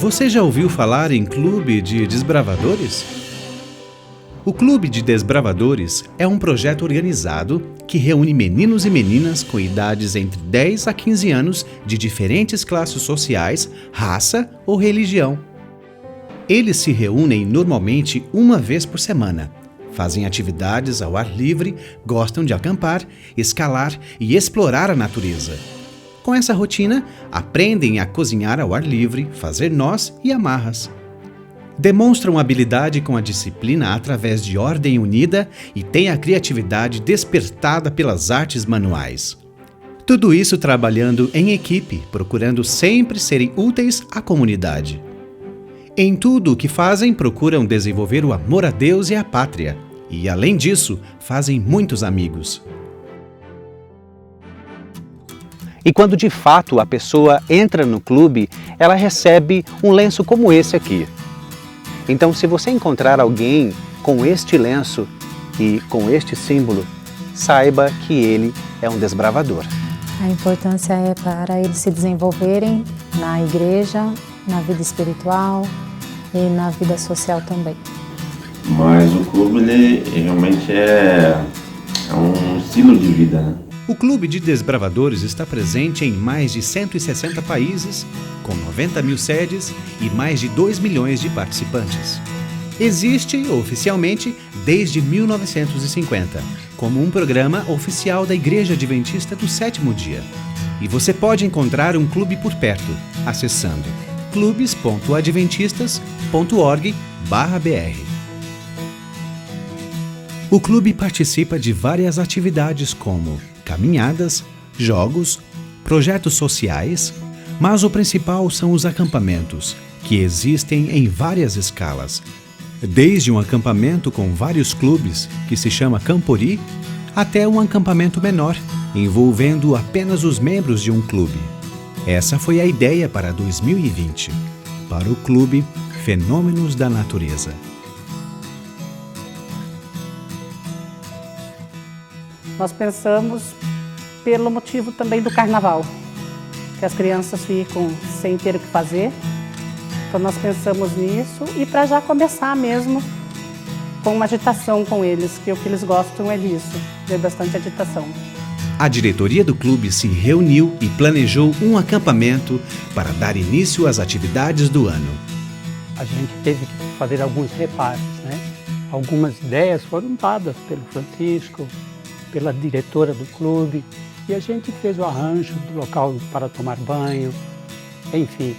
Você já ouviu falar em Clube de Desbravadores? O Clube de Desbravadores é um projeto organizado que reúne meninos e meninas com idades entre 10 a 15 anos de diferentes classes sociais, raça ou religião. Eles se reúnem normalmente uma vez por semana. Fazem atividades ao ar livre, gostam de acampar, escalar e explorar a natureza. Com essa rotina, aprendem a cozinhar ao ar livre, fazer nós e amarras. Demonstram habilidade com a disciplina através de ordem unida e têm a criatividade despertada pelas artes manuais. Tudo isso trabalhando em equipe, procurando sempre serem úteis à comunidade. Em tudo o que fazem, procuram desenvolver o amor a Deus e à pátria. E, além disso, fazem muitos amigos. E quando de fato a pessoa entra no clube, ela recebe um lenço como esse aqui. Então, se você encontrar alguém com este lenço e com este símbolo, saiba que ele é um desbravador. A importância é para eles se desenvolverem na igreja, na vida espiritual e na vida social também. Mas o clube ele realmente é um estilo de vida, né? O Clube de Desbravadores está presente em mais de 160 países, com 90 mil sedes e mais de 2 milhões de participantes. Existe oficialmente desde 1950, como um programa oficial da Igreja Adventista do Sétimo Dia. E você pode encontrar um clube por perto, acessando clubes.adventistas.org/br. O clube participa de várias atividades como caminhadas, jogos, projetos sociais, mas o principal são os acampamentos, que existem em várias escalas. Desde um acampamento com vários clubes, que se chama Campori, até um acampamento menor, envolvendo apenas os membros de um clube. Essa foi a ideia para 2020, para o Clube Fenômenos da Natureza. Nós pensamos pelo motivo também do carnaval, que as crianças ficam sem ter o que fazer. Então nós pensamos nisso e para já começar mesmo com uma agitação com eles, que o que eles gostam é disso, de bastante agitação. A diretoria do clube se reuniu e planejou um acampamento para dar início às atividades do ano. A gente teve que fazer alguns reparos, né? Algumas ideias foram dadas pelo Francisco, pela diretora do clube, e a gente fez o arranjo do local para tomar banho, enfim,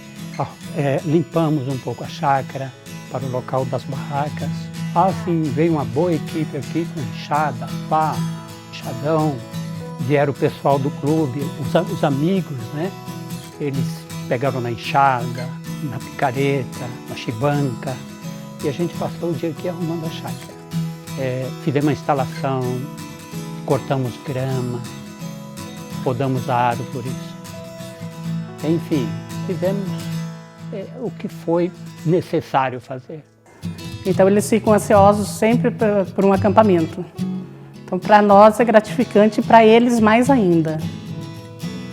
limpamos um pouco a chácara para o local das barracas. Assim, veio uma boa equipe aqui com enxada, pá, enxadão, vieram o pessoal do clube, os amigos, né? Eles pegaram na enxada, na picareta, na chivanca, e a gente passou o dia aqui arrumando a chácara. Fizemos uma instalação, cortamos grama, podamos árvores, enfim, fizemos o que foi necessário fazer. Então eles ficam ansiosos sempre por um acampamento. Então para nós é gratificante e para eles mais ainda.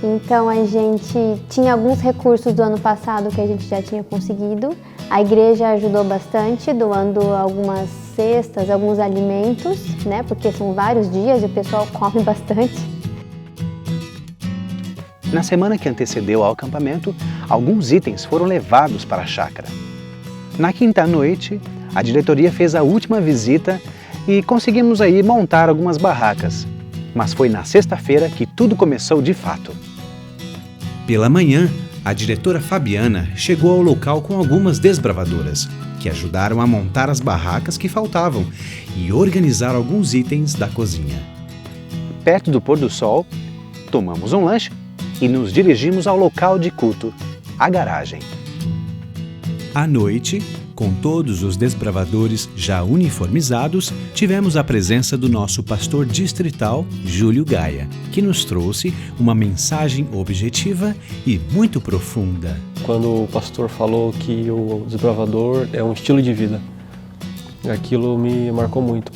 Então a gente tinha alguns recursos do ano passado que a gente já tinha conseguido. A igreja ajudou bastante, doando algumas cestas, alguns alimentos, né? Porque são vários dias e o pessoal come bastante. Na semana que antecedeu ao acampamento, alguns itens foram levados para a chácara. Na quinta noite, a diretoria fez a última visita e conseguimos aí montar algumas barracas. Mas foi na sexta-feira que tudo começou de fato. Pela manhã, a diretora Fabiana chegou ao local com algumas desbravadoras, que ajudaram a montar as barracas que faltavam e organizar alguns itens da cozinha. Perto do pôr do sol, tomamos um lanche e nos dirigimos ao local de culto, a garagem. À noite, com todos os desbravadores já uniformizados, tivemos a presença do nosso pastor distrital, Júlio Gaia, que nos trouxe uma mensagem objetiva e muito profunda. Quando o pastor falou que o desbravador é um estilo de vida, aquilo me marcou muito.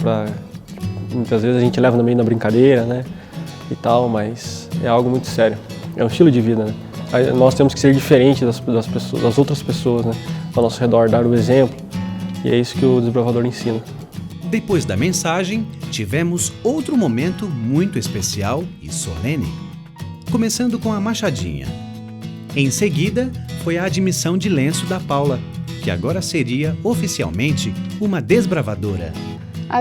Muitas vezes a gente leva no meio da brincadeira, né, e tal, mas é algo muito sério. É um estilo de vida, né? nós temos que ser diferentes das outras pessoas, né, ao nosso redor, dar o exemplo, e é isso que o Desbravador ensina. Depois da mensagem, tivemos outro momento muito especial e solene, começando com a machadinha. Em seguida, foi a admissão de lenço da Paula, que agora seria oficialmente uma desbravadora.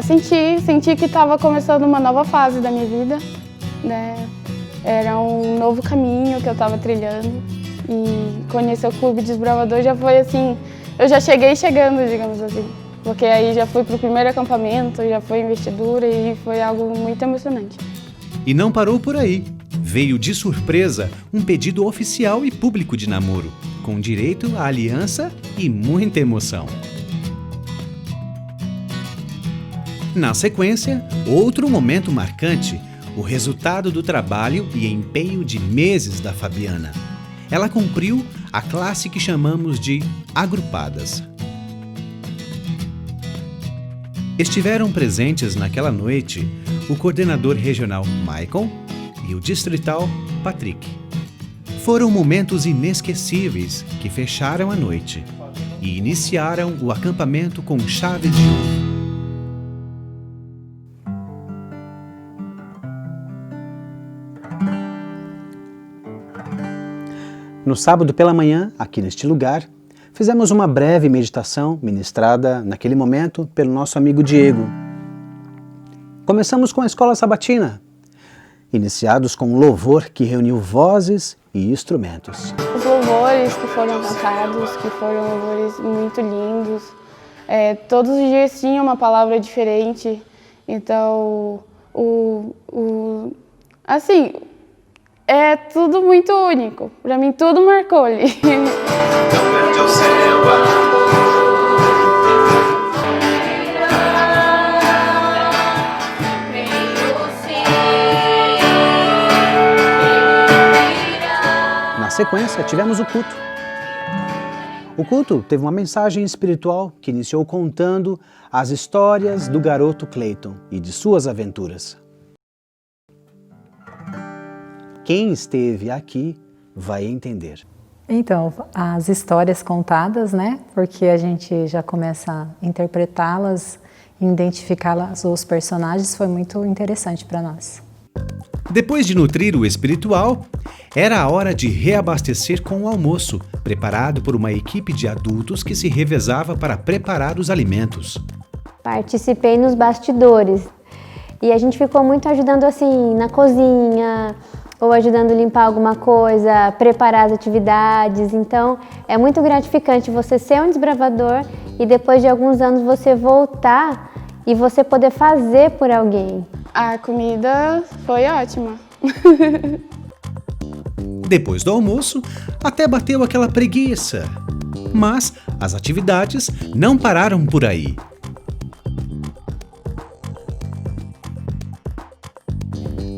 Senti que estava começando uma nova fase da minha vida, né? Era um novo caminho que eu estava trilhando e conhecer o Clube Desbravador já foi assim, eu já cheguei chegando, digamos assim, porque aí já fui para o primeiro acampamento, já foi investidura e foi algo muito emocionante. E não parou por aí. Veio de surpresa um pedido oficial e público de namoro, com direito à aliança e muita emoção. Na sequência, outro momento marcante, o resultado do trabalho e empenho de meses da Fabiana. Ela cumpriu a classe que chamamos de agrupadas. Estiveram presentes naquela noite o coordenador regional Michael e o distrital Patrick. Foram momentos inesquecíveis que fecharam a noite e iniciaram o acampamento com chave de ouro. No sábado pela manhã, aqui neste lugar, fizemos uma breve meditação ministrada naquele momento pelo nosso amigo Diego. Começamos com a escola sabatina, iniciados com um louvor que reuniu vozes e instrumentos. Os louvores que foram cantados, que foram louvores muito lindos, todos os dias tinha uma palavra diferente, então, assim, é tudo muito único. Para mim, tudo marcou ali. Na sequência, tivemos o culto. O culto teve uma mensagem espiritual que iniciou contando as histórias do garoto Clayton e de suas aventuras. Quem esteve aqui vai entender. Então, as histórias contadas, né? Porque a gente já começa a interpretá-las, identificá-las, os personagens, foi muito interessante para nós. Depois de nutrir o espiritual, era a hora de reabastecer com o almoço, preparado por uma equipe de adultos que se revezava para preparar os alimentos. Participei nos bastidores e a gente ficou muito ajudando assim na cozinha, ou ajudando a limpar alguma coisa, preparar as atividades. Então, é muito gratificante você ser um desbravador e depois de alguns anos você voltar e você poder fazer por alguém. A comida foi ótima. Depois do almoço, até bateu aquela preguiça. Mas as atividades não pararam por aí.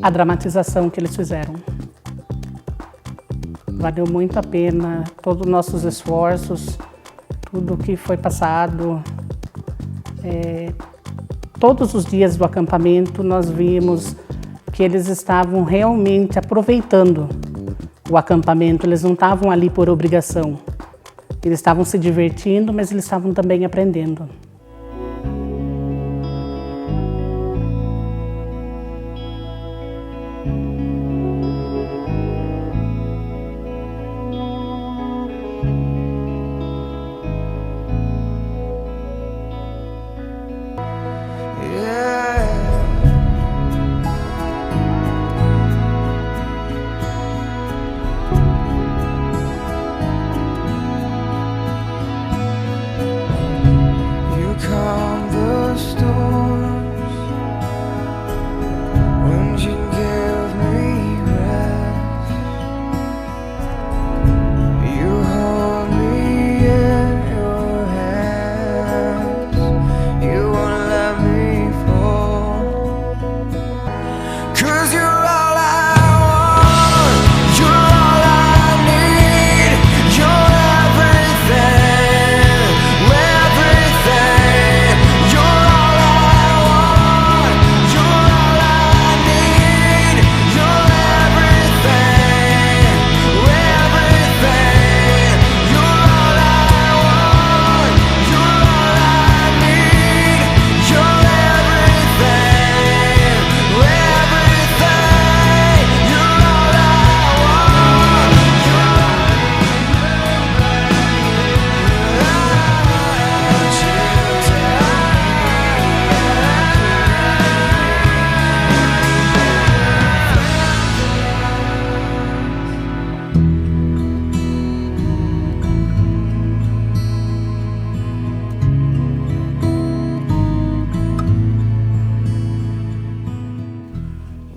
A dramatização que eles fizeram. Valeu muito a pena, todos os nossos esforços, tudo que foi passado. Todos os dias do acampamento nós vimos que eles estavam realmente aproveitando o acampamento, eles não estavam ali por obrigação. Eles estavam se divertindo, mas eles estavam também aprendendo.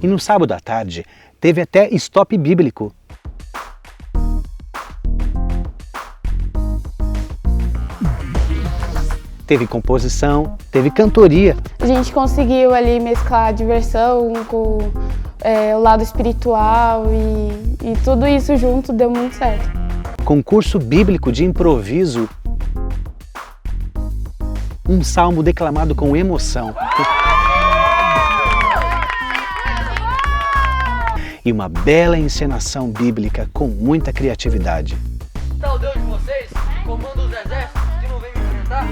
no sábado à tarde teve até stop bíblico. Teve composição, teve cantoria. A gente conseguiu ali mesclar a diversão com o lado espiritual e tudo isso junto deu muito certo. Concurso bíblico de improviso. Um salmo declamado com emoção. E uma bela encenação bíblica com muita criatividade. Está o Deus de vocês, comanda os exércitos que não vem me enfrentar?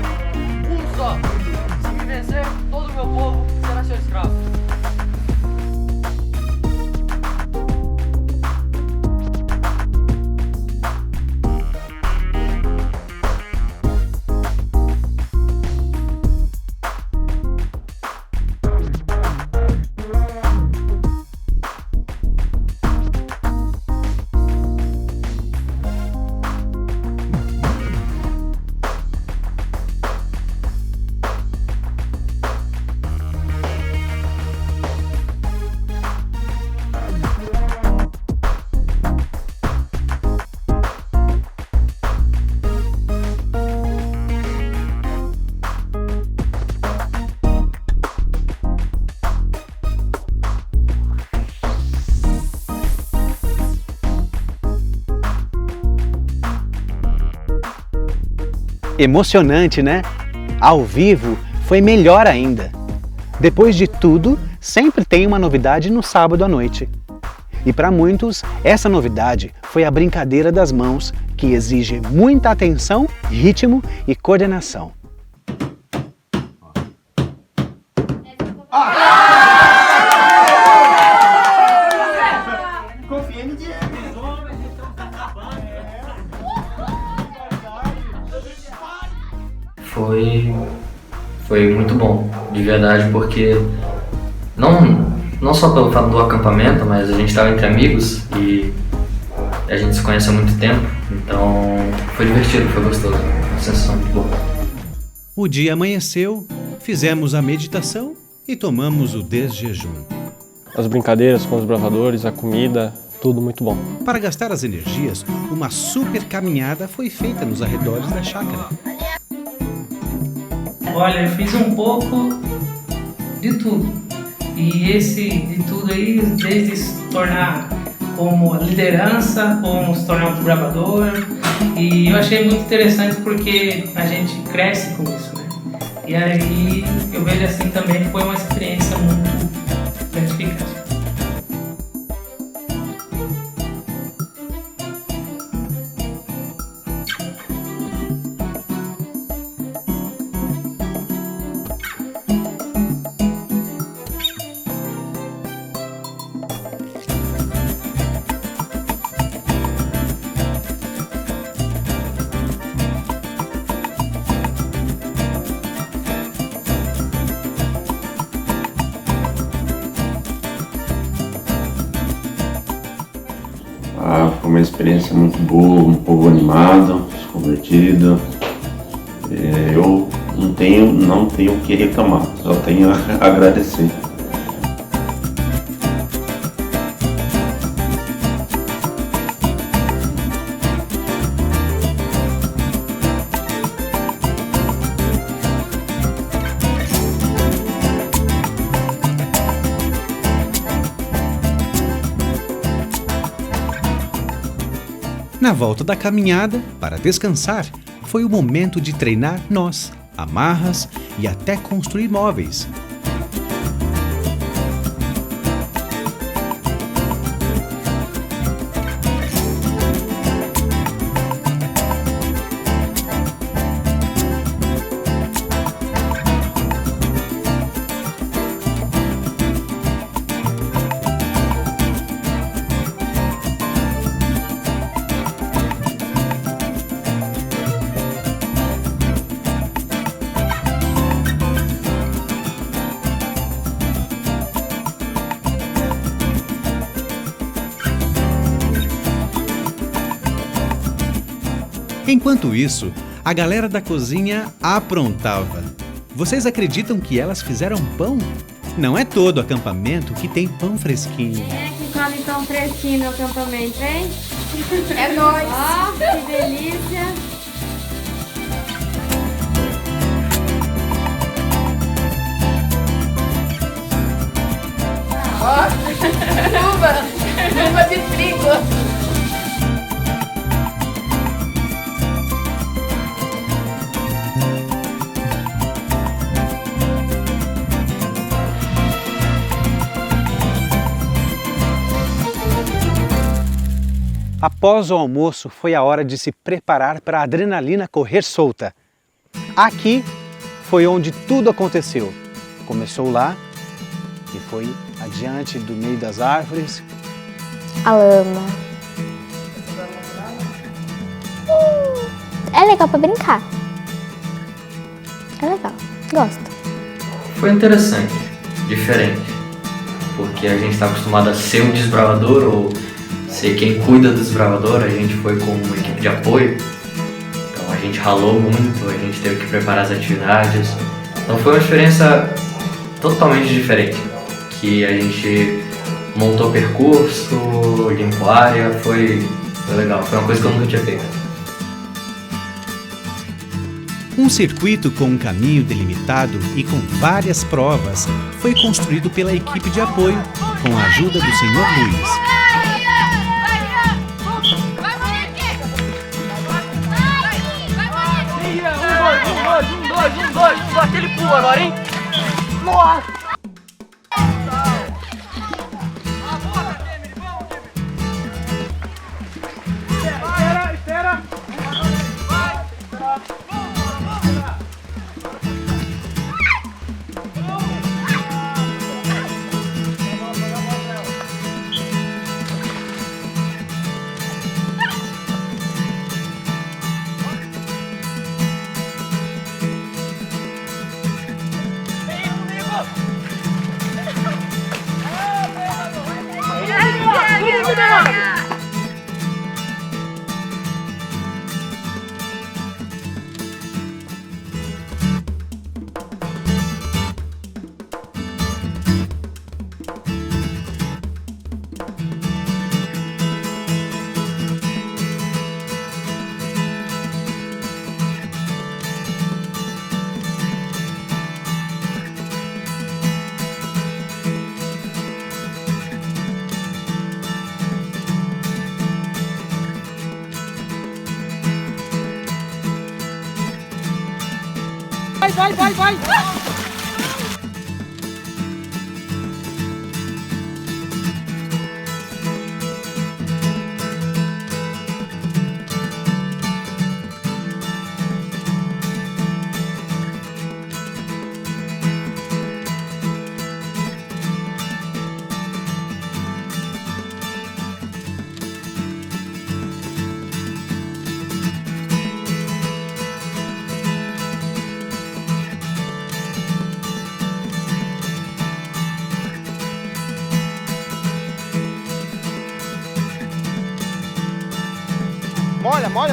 Um só. Se me vencer, todo o meu povo será seu escravo. Emocionante, né? Ao vivo foi melhor ainda. Depois de tudo, sempre tem uma novidade no sábado à noite. E para muitos, essa novidade foi a brincadeira das mãos, que exige muita atenção, ritmo e coordenação. Foi muito bom, de verdade, porque não só pelo fato do acampamento, mas a gente estava entre amigos e a gente se conhece há muito tempo, então foi divertido, foi gostoso, uma sensação muito boa. O dia amanheceu, fizemos a meditação e tomamos o desjejum. As brincadeiras com os bravadores, a comida, tudo muito bom. Para gastar as energias, uma super caminhada foi feita nos arredores da chácara. Olha, eu fiz um pouco de tudo. E esse de tudo aí, desde se tornar como liderança, como se tornar um desbravador. E eu achei muito interessante porque a gente cresce com isso, né? E aí eu vejo assim também que foi uma experiência muito gratificante. Foi uma experiência muito boa, um povo animado, convertido. Eu não tenho o que reclamar, só tenho a agradecer. Na volta da caminhada, para descansar, foi o momento de treinar nós, amarras e até construir móveis. Enquanto isso, a galera da cozinha aprontava. Vocês acreditam que elas fizeram pão? Não é todo acampamento que tem pão fresquinho. Quem é que come pão fresquinho no acampamento, hein? É nóis! Ó, que delícia! Ó, luva de trigo. Após o almoço, foi a hora de se preparar para a adrenalina correr solta. Aqui foi onde tudo aconteceu. Começou lá e foi adiante do meio das árvores. A lama. É legal para brincar. É legal, gosto. Foi interessante, diferente, porque a gente está acostumado a ser um desbravador ou ser quem cuida do desbravador. A gente foi com uma equipe de apoio, então a gente ralou muito, a gente teve que preparar as atividades, então foi uma experiência totalmente diferente, que a gente montou percurso, limpou área, foi legal, foi uma coisa que eu nunca tinha feito. Um circuito com um caminho delimitado e com várias provas foi construído pela equipe de apoio, com a ajuda do Sr. Luiz. Um, dois, aquele pulo agora, hein? Nossa! Espera! Vai!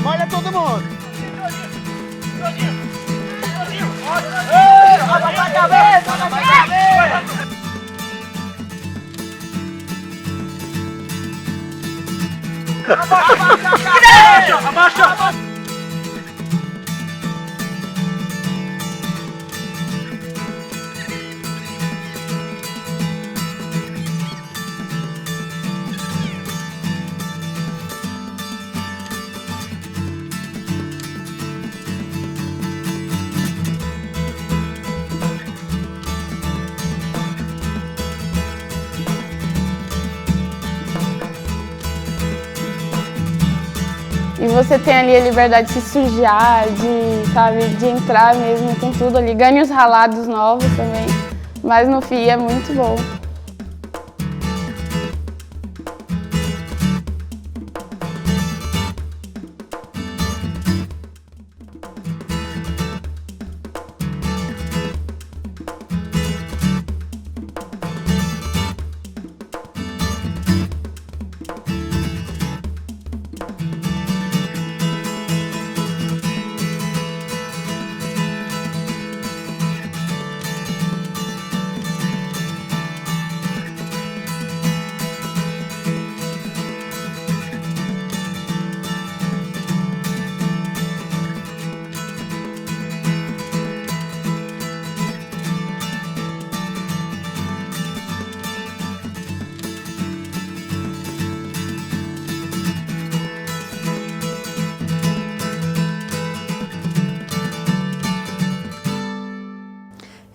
Molha todo mundo! Abaixa a cabeça! Abaixa! E você tem ali a liberdade de se sujar, de entrar mesmo com tudo ali. Ganha os ralados novos também, mas no fim é muito bom.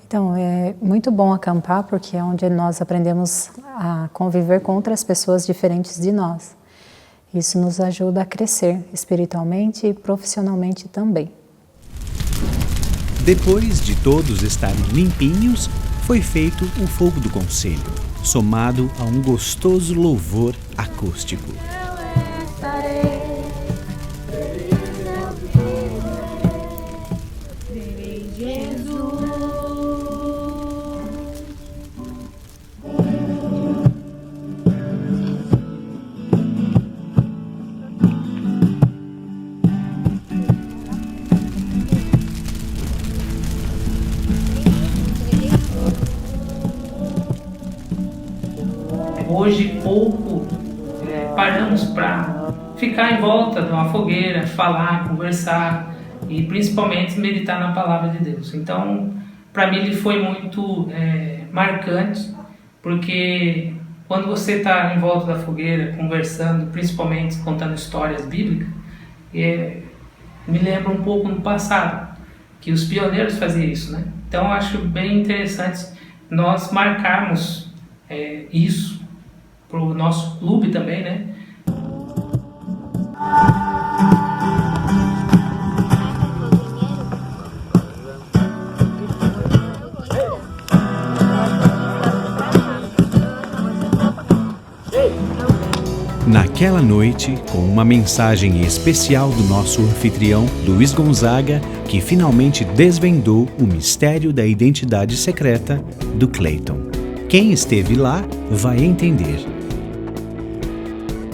Então, é muito bom acampar porque é onde nós aprendemos a conviver com outras pessoas diferentes de nós. Isso nos ajuda a crescer espiritualmente e profissionalmente também. Depois de todos estarem limpinhos, foi feito o fogo do conselho, somado a um gostoso louvor acústico. Hoje pouco paramos para ficar em volta de uma fogueira, falar, conversar e principalmente meditar na palavra de Deus. Então, para mim ele foi muito marcante, porque quando você está em volta da fogueira, conversando, principalmente contando histórias bíblicas, me lembra um pouco no passado, que os pioneiros faziam isso, né? Então, eu acho bem interessante nós marcarmos isso para o nosso clube também, né? Naquela noite, com uma mensagem especial do nosso anfitrião, Luiz Gonzaga, que finalmente desvendou o mistério da identidade secreta do Cleiton. Quem esteve lá vai entender.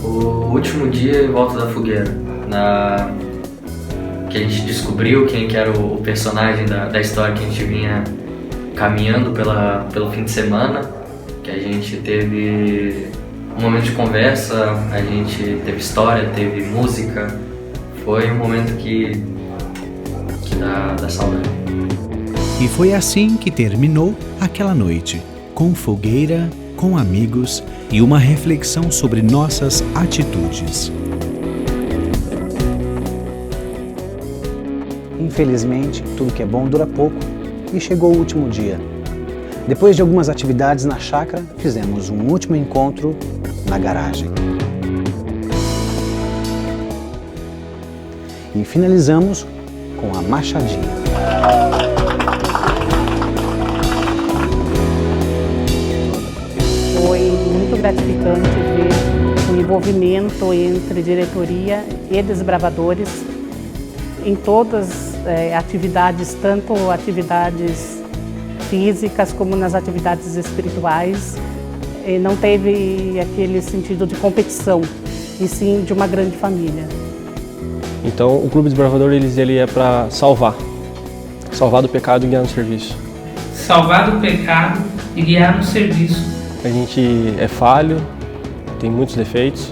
O último dia em volta da fogueira, que a gente descobriu quem que era o personagem da história que a gente vinha caminhando pelo fim de semana, que a gente teve um momento de conversa, a gente teve história, teve música, foi um momento que dá saudade. E foi assim que terminou aquela noite, com fogueira, com amigos e uma reflexão sobre nossas atitudes. Infelizmente, tudo que é bom dura pouco e chegou o último dia. Depois de algumas atividades na chácara, fizemos um último encontro na garagem. E finalizamos com a machadinha. Foi muito gratificante ver o envolvimento entre diretoria e desbravadores em todas as atividades, tanto atividades físicas como nas atividades espirituais. E não teve aquele sentido de competição, e sim de uma grande família. Então o Clube Desbravador ele é para salvar do pecado e guiar no serviço. Salvar do pecado e guiar no serviço. A gente é falho, tem muitos defeitos,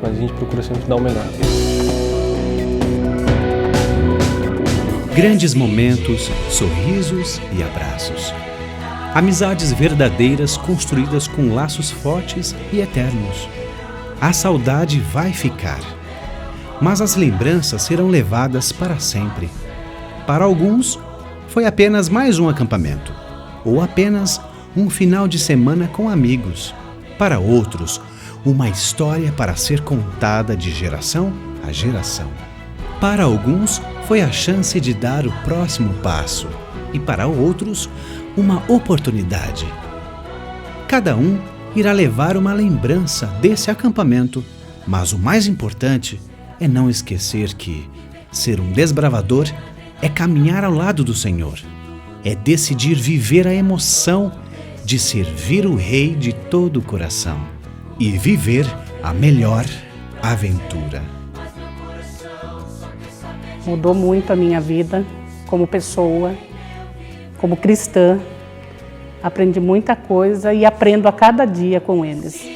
mas a gente procura sempre dar o melhor. Grandes momentos, sorrisos e abraços. Amizades verdadeiras construídas com laços fortes e eternos. A saudade vai ficar, mas as lembranças serão levadas para sempre. Para alguns, foi apenas mais um acampamento, ou apenas um final de semana com amigos. Para outros, uma história para ser contada de geração a geração. Para alguns, foi a chance de dar o próximo passo, e para outros, uma oportunidade. Cada um irá levar uma lembrança desse acampamento, mas o mais importante é não esquecer que ser um desbravador é caminhar ao lado do Senhor, é decidir viver a emoção de servir o Rei de todo o coração e viver a melhor aventura. Mudou muito a minha vida como pessoa, como cristã. Aprendi muita coisa e aprendo a cada dia com eles.